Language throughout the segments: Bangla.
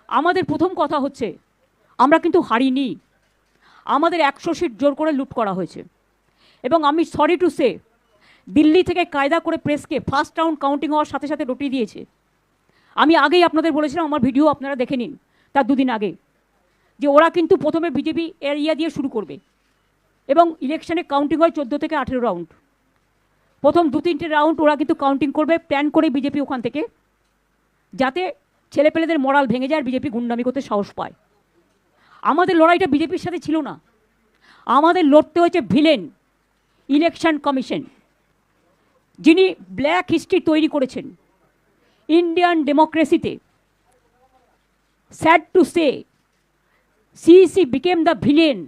আমাদের প্রথম কথা হচ্ছে আমরা কিন্তু হারিনি। আমাদের 100 সিট জোর করে লুট করা হয়েছে। এবং আমি সরি টু সে, দিল্লি থেকে কায়দা করে প্রেসকে ফার্স্ট রাউন্ড কাউন্টিং হওয়ার সাথে সাথে নোটিশ দিয়েছে। আমি আগেই আপনাদের বলেছিলাম, আমার ভিডিও আপনারা দেখে নিন তার দুদিন আগে, যে ওরা কিন্তু প্রথমে বিজেপি এরিয়া দিয়ে শুরু করবে এবং ইলেকশনে কাউন্টিং হয় 14 থেকে 18 রাউন্ড। প্রথম 2-3টে রাউন্ড ওরা কিন্তু কাউন্টিং করবে প্ল্যান করে বিজেপি ওখান থেকে, যাতে ছেলেপেলেদের মরাল ভেঙে যায় আর বিজেপি গুন্ডামি করতে সাহস পায়। আমাদের লড়াইটা বিজেপির সাথে ছিল না, আমাদের লড়তে হয়েছে ভিলেন ইলেকশন কমিশন, যিনি ব্ল্যাক হিস্ট্রি তৈরি করেছেন ইন্ডিয়ান ডেমোক্রেসিতে। Sad to say, CEC became the villain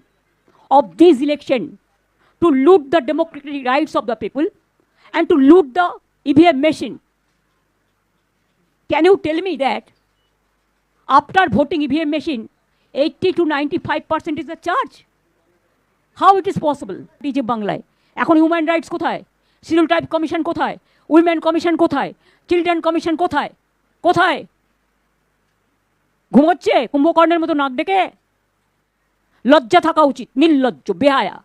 of this election to loot the democratic rights of the people and to loot the EVM machine. Can you tell me that after voting EVM machine, 80 to 95% is the charge? How it is possible? DJ বাংলায় এখন হিউম্যান রাইটস কোথায়? শিডিউল ট্রাইব কমিশন কোথায়? উইমেন কমিশন কোথায়? চিলড্রেন কমিশন কোথায়? কোথায়? ঘুমোচ্ছে কুম্ভকর্ণের মতো নাক ডেকে? লজ্জা থাকা উচিত, নির্লজ্জ বেহায়া।